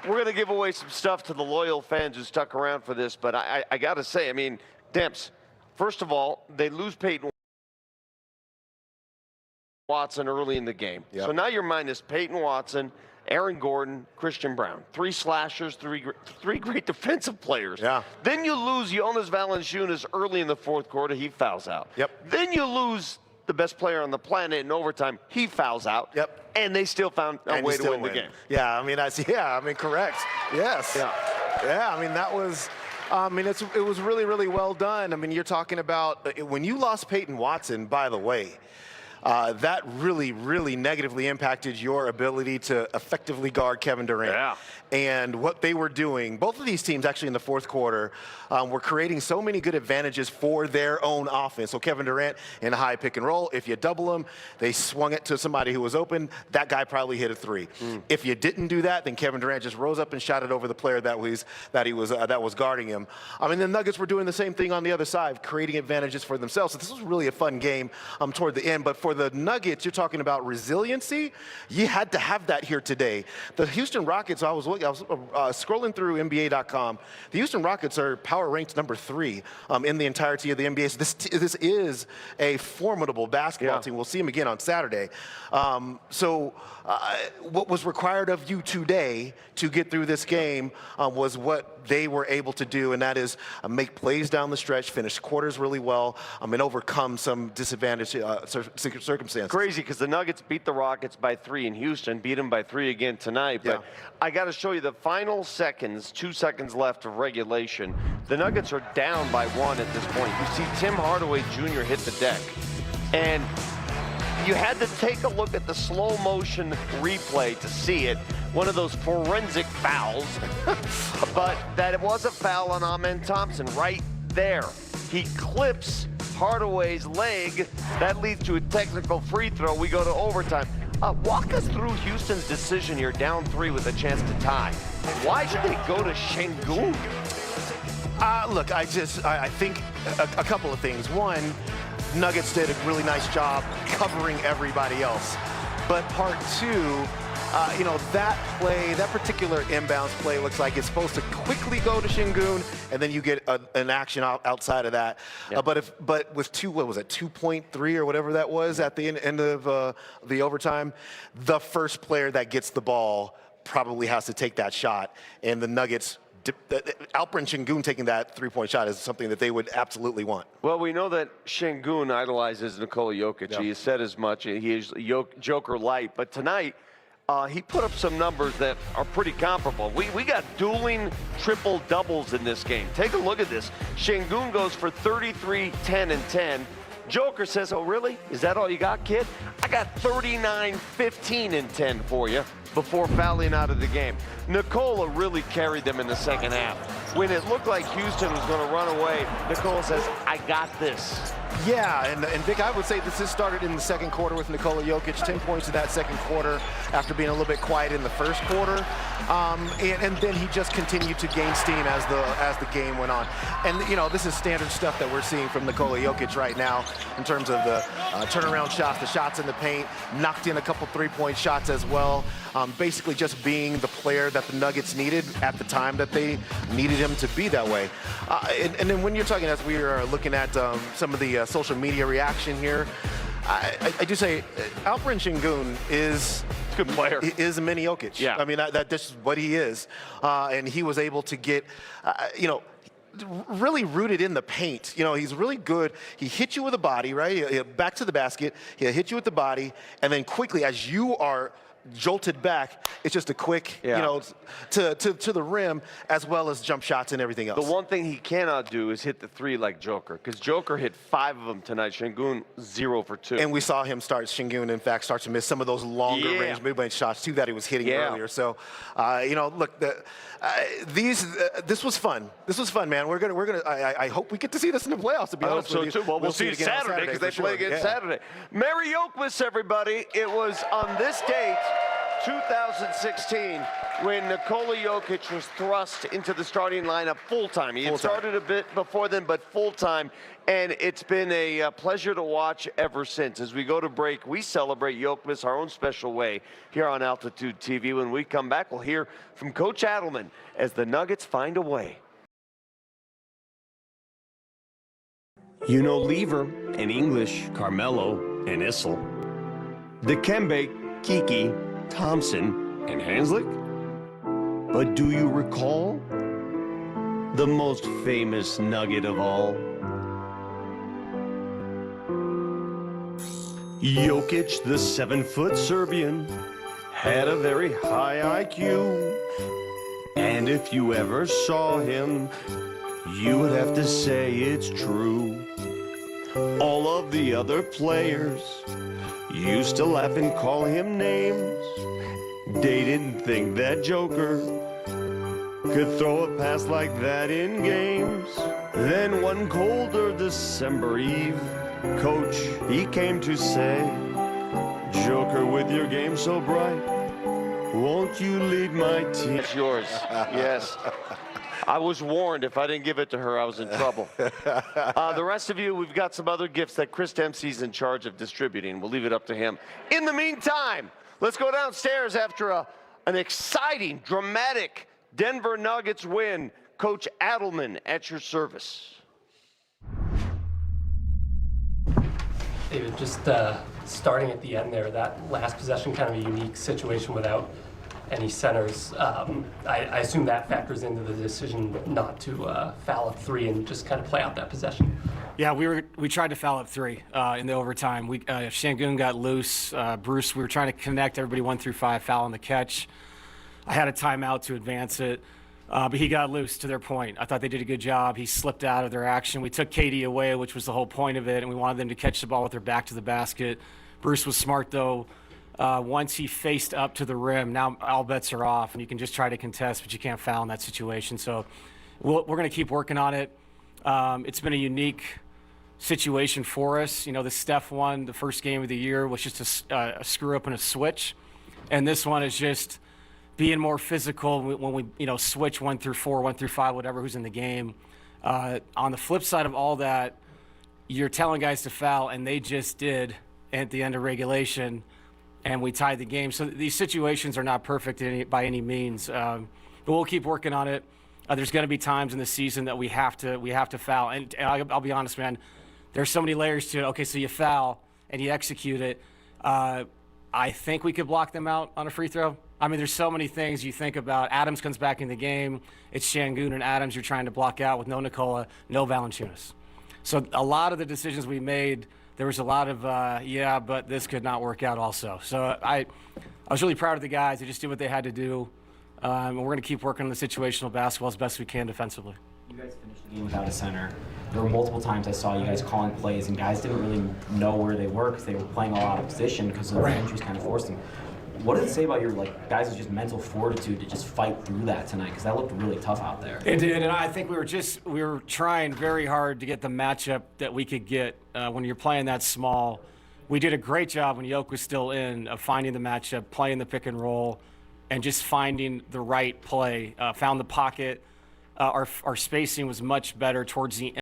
we're going to give away some stuff to the loyal fans who stuck around for this, but I got to say, I mean, Demps, first of all, they lose Peyton Watson early in the game. Yep. So now you're minus Peyton Watson, Aaron Gordon, Christian Brown. 3 slashers, three great defensive players. Yeah. Then you lose Jonas Valanciunas early in the fourth quarter. He fouls out. Yep. Then you lose the best player on the planet in overtime. He fouls out. Yep. And they still found a way to win the game. Yeah, I mean, correct. Yes. Yeah. Yeah, I mean, that was, it was really, really well done. I mean, you're talking about, when you lost Peyton Watson, by the way, that really, really negatively impacted your ability to effectively guard Kevin Durant. Yeah. And what they were doing, both of these teams actually in the fourth quarter, were creating so many good advantages for their own offense. So Kevin Durant in a high pick and roll, if you double him, they swung it to somebody who was open. That guy probably hit a 3. If you didn't do that, then Kevin Durant just rose up and shot it over the player that was guarding him. I mean, the Nuggets were doing the same thing on the other side, creating advantages for themselves. So this was really a fun game toward the end. But for the Nuggets, you're talking about resiliency. You had to have that here today. The Houston Rockets, I was scrolling through NBA.com. The Houston Rockets are power ranked number 3 in the entirety of the NBA. So this is a formidable basketball team. We'll see them again on Saturday. What was required of you today to get through this game was what they were able to do, and that is make plays down the stretch, finish quarters really well, and overcome some disadvantaged circumstances. Crazy, because the Nuggets beat the Rockets by 3 in Houston, beat them by 3 again tonight. But I got to show you the final seconds, 2 seconds left of regulation. The Nuggets are down by 1 at this point. You see Tim Hardaway Jr. hit the deck. And you had to take a look at the slow motion replay to see it. One of those forensic fouls, but that it was a foul on Amen Thompson right there. He clips Hardaway's leg. That leads to a technical free throw. We go to overtime. Walk us through Houston's decision here, down 3 with a chance to tie. Why should they go to Şengün? Look, I think a couple of things. One, Nuggets did a really nice job covering everybody else. But part 2, that particular inbounds play looks like it's supposed to quickly go to Şengün, and then you get an action outside of that. Yep. But with 2.3 or whatever that was at the end of the overtime, the first player that gets the ball probably has to take that shot, and the Nuggets. Alperen Şengün taking that 3-point shot is something that they would absolutely want. Well, we know that Şengün idolizes Nikola Jokic. Yep. He has said as much. He is Joker light. But tonight, he put up some numbers that are pretty comparable. We got dueling triple doubles in this game. Take a look at this. Şengün goes for 33, 10, and 10. Joker says, oh, really? Is that all you got, kid? I got 39, 15, and 10 for you before fouling out of the game. Nikola really carried them in the second half. When it looked like Houston was going to run away, Nikola says, I got this. Yeah, and Vic, I would say this started in the second quarter with Nikola Jokic, 10 points in that second quarter after being a little bit quiet in the first quarter. And then he just continued to gain steam as the game went on. And, this is standard stuff that we're seeing from Nikola Jokic right now in terms of the turnaround shots, the shots in the paint, knocked in a couple 3-point shots as well. Basically just being the player that the Nuggets needed at the time that they needed him to be that way. And then when you're talking, as we are looking at some of the social media reaction here, I do say Alperen Şengün is a good player. Is a mini Jokic. Yeah. I mean, that's what he is. And he was able to get, really rooted in the paint. He's really good. He hits you with a body, right? Back to the basket. He'll hit you with the body. And then quickly, as you are jolted back, it's just a quick, to the rim, as well as jump shots and everything else. The one thing he cannot do is hit the 3 like Joker, because Joker hit 5 of them tonight. Şengün 0 for 2. And we saw him Şengün, in fact, start to miss some of those longer range mid-range shots too that he was hitting earlier. So, look, this was fun. This was fun, man. I hope we get to see this in the playoffs. To be honest with you. So too. Well, we'll see it Saturday because they play again Saturday. Merry Yokmas, everybody. It was on this date 2016, when Nikola Jokic was thrust into the starting lineup full-time. He had started a bit before then, but full-time, and it's been a pleasure to watch ever since. As we go to break, we celebrate Jokic our own special way here on Altitude TV. When we come back, we'll hear from Coach Adelman as the Nuggets find a way. You know Lever and English, Carmelo and Issel. Dikembe, Kiki, Thompson, and Hanslick? But do you recall the most famous Nugget of all? Jokic, the 7-foot Serbian, had a very high IQ. And if you ever saw him, you would have to say it's true. All of the other players used to laugh and call him names. They didn't think that Joker could throw a pass like that in games. Then one colder December Eve, Coach, he came to say, Joker, with your game so bright, won't you lead my team? It's yours, yes. I was warned if I didn't give it to her, I was in trouble. The rest of you, we've got some other gifts that Chris Dempsey's in charge of distributing. We'll leave it up to him. In the meantime, let's go downstairs after an exciting, dramatic Denver Nuggets win. Coach Adelman at your service. David, just starting at the end there, that last possession, kind of a unique situation without any centers. I assume that factors into the decision not to foul up 3 and just kind of play out that possession. Yeah, we tried to foul up 3 in the overtime. Şengün got loose. Bruce, we were trying to connect everybody 1 through 5, foul on the catch. I had a timeout to advance it, but he got loose, to their point. I thought they did a good job. He slipped out of their action. We took KD away, which was the whole point of it, and we wanted them to catch the ball with their back to the basket. Bruce was smart, though. Once he faced up to the rim, now all bets are off, and you can just try to contest, but you can't foul in that situation. So we're going to keep working on it. It's been a unique situation for us. You know, the Steph one, the first game of the year, was just a screw up and a switch. And this one is just being more physical when we switch 1 through 4, 1 through 5, whatever, who's in the game. On the flip side of all that, you're telling guys to foul, and they just did at the end of regulation, and we tied the game. So these situations are not perfect by any means, but we'll keep working on it. There's going to be times in the season that we have to foul, and I'll be honest, man. There's so many layers to it. Okay, so you foul and you execute it. I think we could block them out on a free throw. I mean, there's so many things you think about. Adams comes back in the game. It's Şengün and Adams you're trying to block out with no Nikola, no Valanciunas. So a lot of the decisions we made, there was a lot of, yeah, but this could not work out also. So I was really proud of the guys. They just did what they had to do. And we're going to keep working on the situational basketball as best we can defensively. You guys finished the game without a center. There were multiple times I saw you guys calling plays, and guys didn't really know where they were because they were playing all out of position because of the injuries kind of forced them. What does it say about your guys' just mental fortitude to just fight through that tonight? Because that looked really tough out there. It did, and I think we were trying very hard to get the matchup that we could get when you're playing that small. We did a great job when Jokic was still in of finding the matchup, playing the pick and roll, and just finding the right play. Found the pocket. Our spacing was much better towards the end.